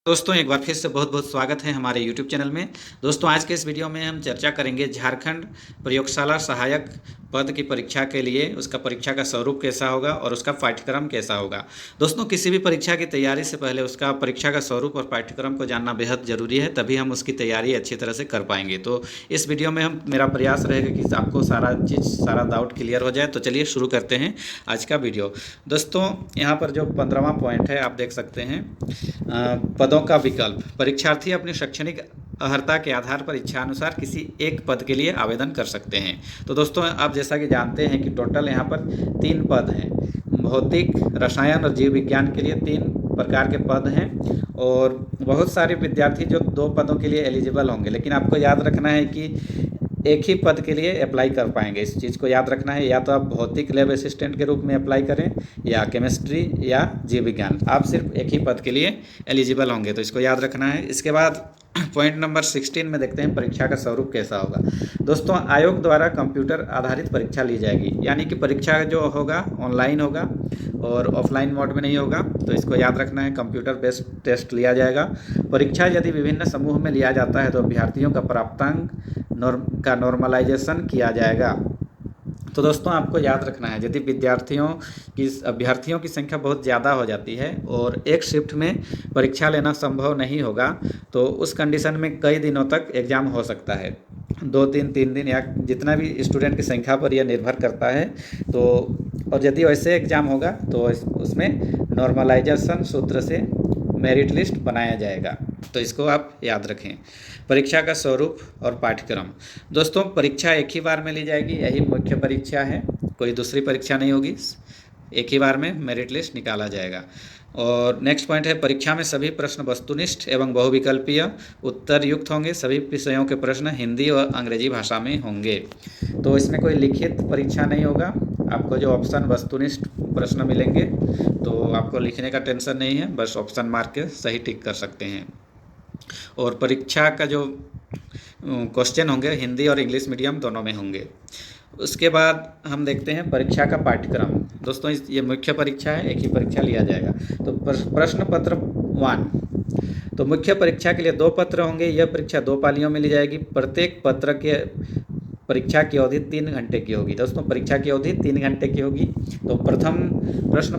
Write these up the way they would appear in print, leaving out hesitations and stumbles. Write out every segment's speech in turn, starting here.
दोस्तों एक बार फिर से बहुत बहुत स्वागत है हमारे YouTube चैनल में। दोस्तों आज के इस वीडियो में हम चर्चा करेंगे झारखंड प्रयोगशाला सहायक पद की परीक्षा के लिए उसका परीक्षा का स्वरूप कैसा होगा और उसका पाठ्यक्रम कैसा होगा। दोस्तों किसी भी परीक्षा की तैयारी से पहले उसका परीक्षा का स्वरूप और पाठ्यक्रम को जानना बेहद ज़रूरी है, तभी हम उसकी तैयारी अच्छी तरह से कर पाएंगे। तो इस वीडियो में मेरा प्रयास रहेगा कि आपको सारा डाउट क्लियर हो जाए। तो चलिए शुरू करते हैं आज का वीडियो। दोस्तों यहाँ पर जो 15वां पॉइंट है आप देख सकते हैं, पदों का विकल्प। परीक्षार्थी अपनी शैक्षणिक अर्हता के आधार पर इच्छानुसार किसी एक पद के लिए आवेदन कर सकते हैं। तो दोस्तों आप जैसा कि जानते हैं कि टोटल यहाँ पर 3 पद हैं। भौतिक, रसायन और जीव विज्ञान के लिए 3 प्रकार के पद हैं और बहुत सारे विद्यार्थी जो 2 पदों के लिए एलिजिबल होंगे, लेकिन आपको याद रखना है कि एक ही पद के लिए अप्लाई कर पाएंगे। इस चीज़ को याद रखना है, या तो आप भौतिक लैब असिस्टेंट के रूप में अप्लाई करें या केमिस्ट्री या जीव विज्ञान, आप सिर्फ एक ही पद के लिए एलिजिबल होंगे। तो इसको याद रखना है। इसके बाद पॉइंट नंबर 16 में देखते हैं परीक्षा का स्वरूप कैसा होगा। दोस्तों आयोग द्वारा कंप्यूटर आधारित परीक्षा ली जाएगी, यानी कि परीक्षा जो होगा ऑनलाइन होगा और ऑफलाइन मोड में नहीं होगा। तो इसको याद रखना है, कंप्यूटर बेस्ड टेस्ट लिया जाएगा। परीक्षा यदि विभिन्न समूह में लिया जाता है तो अभ्यर्थियों का प्राप्तांक का नॉर्मलाइजेशन किया जाएगा। तो दोस्तों आपको याद रखना है, यदि अभ्यर्थियों की संख्या बहुत ज़्यादा हो जाती है और एक शिफ्ट में परीक्षा लेना संभव नहीं होगा तो उस कंडीशन में कई दिनों तक एग्ज़ाम हो सकता है, 2 दिन 3 दिन, या जितना भी स्टूडेंट की संख्या पर यह निर्भर करता है। तो और यदि वैसे एग्ज़ाम होगा तो उसमें नॉर्मलाइजेशन सूत्र से मेरिट लिस्ट बनाया जाएगा। तो इसको आप याद रखें। परीक्षा का स्वरूप और पाठ्यक्रम। दोस्तों परीक्षा एक ही बार में ली जाएगी, यही मुख्य परीक्षा है, कोई दूसरी परीक्षा नहीं होगी। एक ही बार में मेरिट लिस्ट निकाला जाएगा। और नेक्स्ट पॉइंट है, परीक्षा में सभी प्रश्न वस्तुनिष्ठ एवं बहुविकल्पीय उत्तर युक्त होंगे। सभी विषयों के प्रश्न हिंदी और अंग्रेजी भाषा में होंगे। तो इसमें कोई लिखित परीक्षा नहीं होगा। आपको जो ऑप्शन वस्तुनिष्ठ प्रश्न मिलेंगे तो आपको लिखने का टेंशन नहीं है, बस ऑप्शन मार्क के सही टिक कर सकते हैं। और परीक्षा का जो क्वेश्चन होंगे हिंदी और इंग्लिश मीडियम दोनों में होंगे। उसके बाद हम देखते हैं परीक्षा का पाठ्यक्रम। दोस्तों ये मुख्य परीक्षा है, एक ही परीक्षा लिया जाएगा। तो प्रश्न पत्र 1, तो मुख्य परीक्षा के लिए 2 पत्र होंगे। यह परीक्षा 2 पालियों में ली जाएगी। प्रत्येक पत्र के परीक्षा की अवधि 3 घंटे की होगी। दोस्तों परीक्षा की अवधि 3 घंटे की होगी। तो प्रथम प्रश्न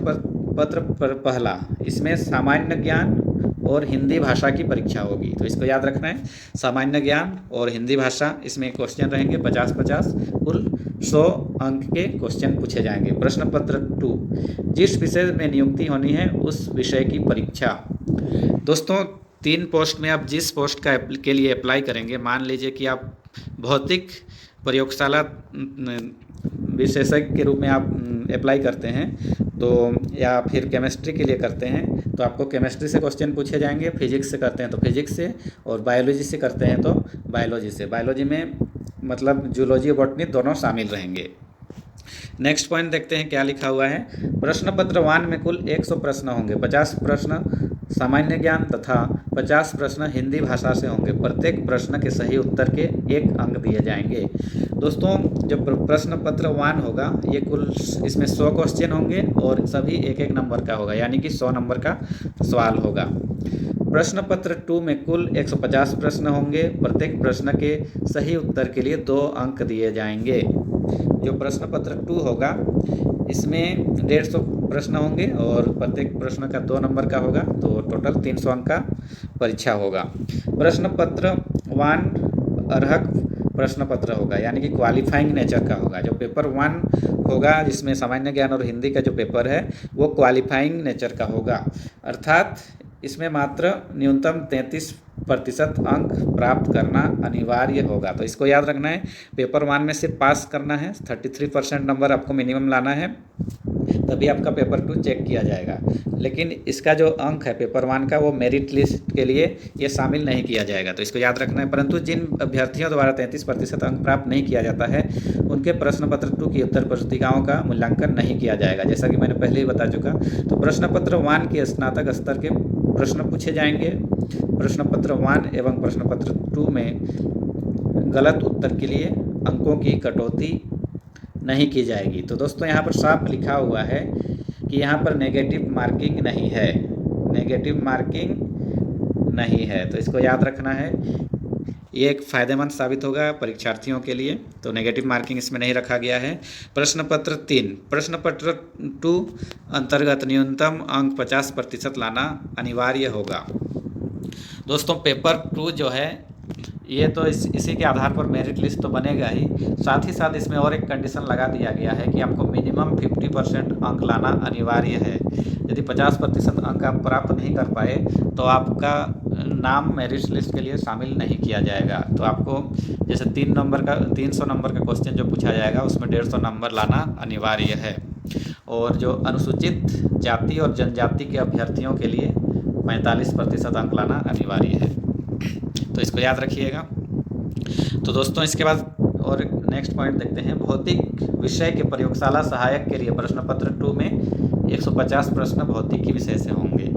पत्र पहला, इसमें सामान्य ज्ञान और हिंदी भाषा की परीक्षा होगी। तो इसको याद रखना है, सामान्य ज्ञान और हिंदी भाषा, इसमें क्वेश्चन रहेंगे 50-50, कुल 100 अंक के क्वेश्चन पूछे जाएंगे। प्रश्न पत्र 2, जिस विषय में नियुक्ति होनी है उस विषय की परीक्षा। दोस्तों 3 पोस्ट में आप जिस पोस्ट के लिए अप्लाई करेंगे, मान लीजिए कि आप भौतिक प्रयोगशाला विशेषज्ञ के रूप में आप अप्लाई करते हैं, तो या फिर केमिस्ट्री के लिए करते हैं तो आपको केमिस्ट्री से क्वेश्चन पूछे जाएंगे, फिजिक्स से करते हैं तो फिजिक्स से, और बायोलॉजी से करते हैं तो बायोलॉजी से। बायोलॉजी में मतलब जूलॉजी और बॉटनी दोनों शामिल रहेंगे। नेक्स्ट पॉइंट देखते हैं क्या लिखा हुआ है। प्रश्न पत्र 1 में कुल 100 प्रश्न होंगे। 50 प्रश्न सामान्य ज्ञान तथा 50 प्रश्न हिंदी भाषा से होंगे। प्रत्येक प्रश्न के सही उत्तर के 1 अंक दिए जाएंगे। दोस्तों जब प्रश्न पत्र 1 होगा, ये कुल इसमें 100 क्वेश्चन होंगे और सभी 1-1 नंबर का होगा, यानी कि 100 नंबर का सवाल होगा। प्रश्न पत्र 2 में कुल 150 प्रश्न होंगे। प्रत्येक प्रश्न के सही उत्तर के लिए 2 अंक दिए जाएंगे। जो प्रश्न पत्र 2 होगा इसमें 150 प्रश्न होंगे और प्रत्येक प्रश्न का 2 नंबर का होगा, तो टोटल 300 अंक का परीक्षा होगा। प्रश्न पत्र 1 अर्हक प्रश्न पत्र होगा, यानी कि क्वालिफाइंग नेचर का होगा। जो पेपर 1 होगा जिसमें सामान्य ज्ञान और हिंदी का जो पेपर है वो क्वालिफाइंग नेचर का होगा, अर्थात इसमें मात्र न्यूनतम 33% अंक प्राप्त करना अनिवार्य होगा। तो इसको याद रखना है, पेपर 1 में सिर्फ पास करना है, 33% नंबर आपको मिनिमम लाना है, तभी आपका पेपर 2 चेक किया जाएगा। लेकिन इसका जो अंक है पेपर 1 का वो मेरिट लिस्ट के लिए ये शामिल नहीं किया जाएगा। तो इसको याद रखना है। परंतु जिन अभ्यर्थियों द्वारा 33% अंक प्राप्त नहीं किया जाता है उनके प्रश्न पत्र 2 की उत्तर पुस्तिकाओं का मूल्यांकन नहीं किया जाएगा, जैसा कि मैंने पहले ही बता चुका। तो प्रश्न पत्र 1 के स्नातक स्तर के प्रश्न पूछे जाएंगे। प्रश्न पत्र 1 एवं प्रश्न पत्र 2 में गलत उत्तर के लिए अंकों की कटौती नहीं की जाएगी। तो दोस्तों यहाँ पर साफ लिखा हुआ है कि यहाँ पर नेगेटिव मार्किंग नहीं है। नेगेटिव मार्किंग नहीं है। तो इसको याद रखना है, ये एक फ़ायदेमंद साबित होगा परीक्षार्थियों के लिए। तो नेगेटिव मार्किंग इसमें नहीं रखा गया है। प्रश्न पत्र 3, प्रश्न पत्र 2 अंतर्गत न्यूनतम अंक 50% लाना अनिवार्य होगा। दोस्तों पेपर 2 जो है ये तो इसी के आधार पर मेरिट लिस्ट तो बनेगा ही, साथ ही साथ इसमें और एक कंडीशन लगा दिया गया है कि आपको मिनिमम 50% अंक लाना अनिवार्य है। यदि 50% अंक आप प्राप्त नहीं कर पाए तो आपका नाम मेरिट लिस्ट के लिए शामिल नहीं किया जाएगा। तो आपको जैसे 300 नंबर का क्वेश्चन जो पूछा जाएगा उसमें 150 नंबर लाना अनिवार्य है। और जो अनुसूचित जाति और जनजाति के अभ्यर्थियों के लिए 45% अंक लाना अनिवार्य है। तो इसको याद रखिएगा। तो दोस्तों इसके बाद और नेक्स्ट पॉइंट देखते हैं। भौतिक विषय के प्रयोगशाला सहायक के लिए प्रश्न पत्र 2 में 150 प्रश्न भौतिकी विषय से होंगे।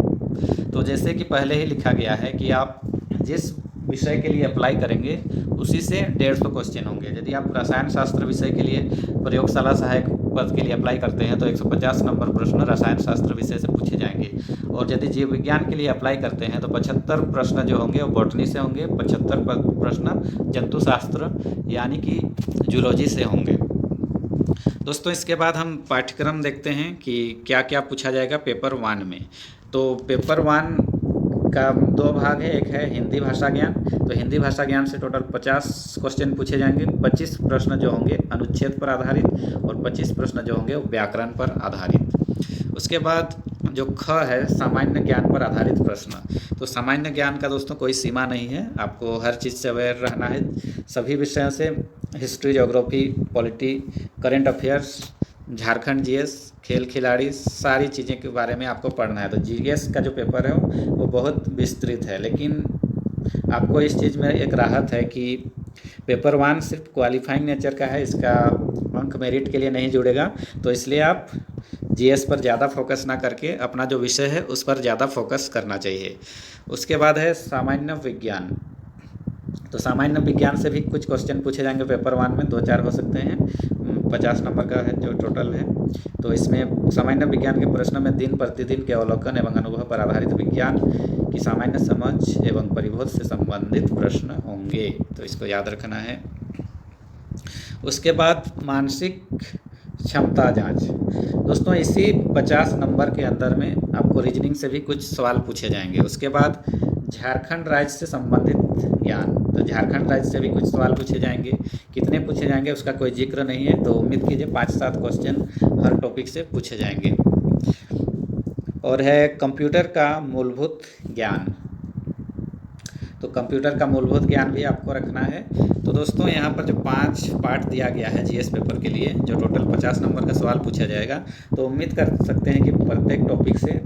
तो जैसे कि पहले ही लिखा गया है कि आप जिस विषय के लिए अप्लाई करेंगे उसी से 150 क्वेश्चन होंगे। यदि आप रसायन शास्त्र विषय के लिए प्रयोगशाला सहायक पद के लिए अप्लाई करते हैं तो 150 नंबर प्रश्न रसायन शास्त्र विषय से पूछे जाएंगे। और यदि जीव विज्ञान के लिए अप्लाई करते हैं तो 75 प्रश्न जो होंगे वो बॉटनी से होंगे, 75 प्रश्न जंतु शास्त्र यानी कि जूलॉजी से होंगे। दोस्तों इसके बाद हम पाठ्यक्रम देखते हैं कि क्या क्या पूछा जाएगा पेपर 1 में। तो पेपर 1 का 2 भाग है, एक है हिंदी भाषा ज्ञान। तो हिंदी भाषा ज्ञान से टोटल 50 क्वेश्चन पूछे जाएंगे। 25 प्रश्न जो होंगे अनुच्छेद पर आधारित और 25 प्रश्न जो होंगे वो व्याकरण पर आधारित। उसके बाद जो ख है सामान्य ज्ञान पर आधारित प्रश्न। तो सामान्य ज्ञान का दोस्तों कोई सीमा नहीं है, आपको हर चीज़ से अवेयर रहना है, सभी विषयों से, history, geography, polity, current affairs, Jharkhand GS, खेल खिलाड़ी, सारी चीज़ें के बारे में आपको पढ़ना है। तो जीएस का जो पेपर है वो बहुत विस्तृत है, लेकिन आपको इस चीज़ में एक राहत है कि पेपर 1 सिर्फ क्वालिफाइंग नेचर का है, इसका अंक मेरिट के लिए नहीं जुड़ेगा। तो इसलिए आप जीएस पर ज़्यादा फोकस ना करके अपना जो विषय है उस पर ज़्यादा फोकस करना चाहिए। उसके बाद है सामान्य विज्ञान। तो सामान्य विज्ञान से भी कुछ क्वेश्चन पूछे जाएंगे पेपर 1 में, 2-4 हो सकते हैं, 50 नंबर का है जो टोटल है। तो इसमें सामान्य विज्ञान के प्रश्न में दिन प्रतिदिन के अवलोकन एवं अनुभव पर आधारित विज्ञान की सामान्य समझ एवं परिबोध से संबंधित प्रश्न होंगे। तो इसको याद रखना है। उसके बाद मानसिक क्षमता जांच। दोस्तों इसी 50 नंबर के अंदर में आपको रीजनिंग से भी कुछ सवाल पूछे जाएंगे। उसके बाद झारखंड राज्य से संबंधित ज्ञान। तो झारखंड राज्य से भी कुछ सवाल पूछे जाएंगे, कितने पूछे जाएंगे उसका कोई जिक्र नहीं है, तो उम्मीद कीजिए 5-7 क्वेश्चन हर टॉपिक से पूछे जाएंगे। और है कंप्यूटर का मूलभूत ज्ञान। तो कंप्यूटर का मूलभूत ज्ञान भी आपको रखना है। तो दोस्तों यहाँ पर जो 5 पार्ट दिया गया है जीएस पेपर के लिए, जो टोटल 50 नंबर का सवाल पूछा जाएगा, तो उम्मीद कर सकते हैं कि प्रत्येक टॉपिक से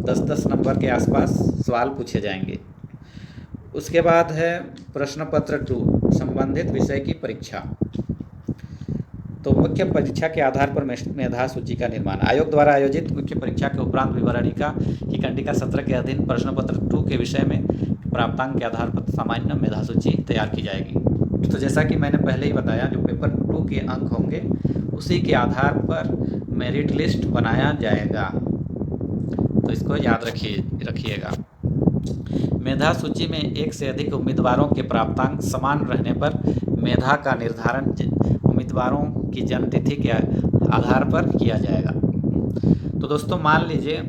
10-10 नंबर के आसपास सवाल पूछे जाएंगे। उसके बाद है प्रश्न पत्र 2 संबंधित विषय की परीक्षा। तो मुख्य परीक्षा के आधार पर मेधा सूची का निर्माण। आयोग द्वारा आयोजित मुख्य परीक्षा के उपरांत विवरणिका की कंडिका सत्र के अधीन प्रश्न पत्र 2 के विषय में प्राप्तांक के आधार पर सामान्य मेधा सूची तैयार की जाएगी। तो जैसा कि मैंने पहले ही बताया, जो पेपर 2 के अंक होंगे उसी के आधार पर मेरिट लिस्ट बनाया जाएगा। तो इसको याद रखिएगा। मेधा सूची में एक से अधिक उम्मीदवारों के प्राप्तांक समान रहने पर मेधा का निर्धारण उम्मीदवारों की जन्मतिथि के आधार पर किया जाएगा। तो दोस्तों मान लीजिए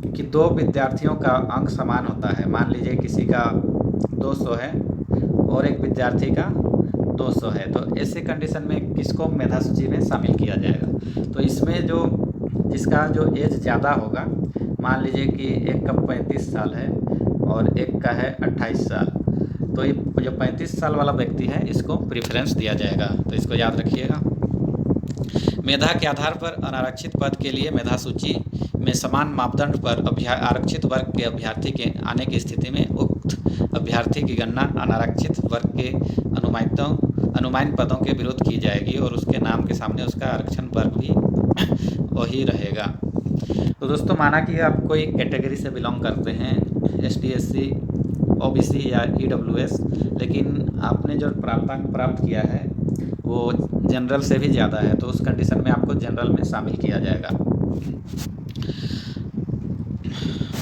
कि 2 विद्यार्थियों का अंक समान होता है। मान लीजिए किसी का 200 है और एक विद्यार्थी का 200 है, तो ऐसे कंडीशन में किसको मेधा सूची में शामिल किया जाएगा? तो इसमें जो जिसका जो एज ज़्यादा होगा, मान लीजिए कि एक का 35 साल है और एक का है 28 साल, तो ये जो 35 साल वाला व्यक्ति है इसको प्रेफरेंस दिया जाएगा। तो इसको याद रखिएगा। मेधा के आधार पर अनारक्षित पद के लिए मेधा सूची में समान मापदंड पर आरक्षित वर्ग के अभ्यर्थी के आने की स्थिति में उक्त अभ्यर्थी की गणना अनारक्षित वर्ग के अनुमानित पदों के विरुद्ध की जाएगी और उसके नाम के सामने उसका आरक्षण वर्ग भी वही रहेगा। तो दोस्तों माना कि आप कोई कैटेगरी से बिलोंग करते हैं, ST SC OBC या EWS, लेकिन आपने जो प्राप्तांक प्राप्त किया है वो जनरल से भी ज़्यादा है, तो उस कंडीशन में आपको जनरल में शामिल किया जाएगा।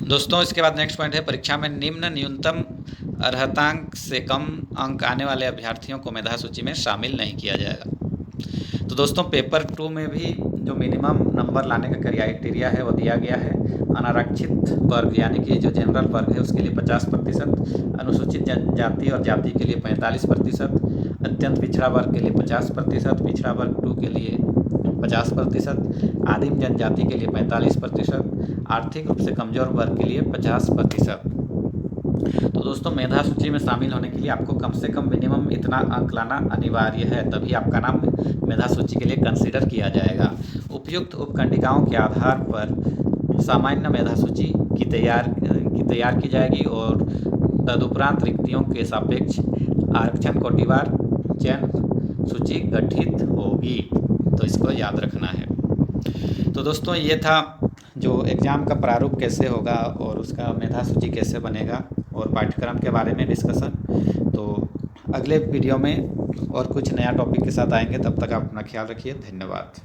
दोस्तों इसके बाद नेक्स्ट पॉइंट है, परीक्षा में निम्न न्यूनतम अर्हतांक से कम अंक आने वाले अभ्यर्थियों को मेधा सूची में शामिल नहीं किया जाएगा। तो दोस्तों पेपर 2 में भी जो मिनिमम नंबर लाने का क्राइटेरिया है वो दिया गया है। अनारक्षित वर्ग यानी कि जो जनरल वर्ग है उसके लिए 50%, अनुसूचित जनजाति और जाति के लिए 45%, अत्यंत पिछड़ा वर्ग के लिए 50%, पिछड़ा वर्ग 2 के लिए 50%, आदिम जनजाति के लिए 45%, आर्थिक रूप से कमज़ोर वर्ग के लिए 50%। तो दोस्तों मेधा सूची में शामिल होने के लिए आपको कम से कम मिनिमम इतना अंक लाना अनिवार्य है, तभी आपका नाम मेधा सूची के लिए कंसीडर किया जाएगा। उपयुक्त उपखंडिकाओं के आधार पर सामान्य मेधा सूची की तैयार की जाएगी और तदुपरांत रिक्तियों के सापेक्ष आरक्षण कोटिवार चयन सूची गठित होगी। तो इसको याद रखना है। तो दोस्तों ये था जो एग्ज़ाम का प्रारूप कैसे होगा और उसका मेधा सूची कैसे बनेगा और पाठ्यक्रम के बारे में डिस्कशन। तो अगले वीडियो में और कुछ नया टॉपिक के साथ आएंगे, तब तक आप अपना ख्याल रखिए। धन्यवाद।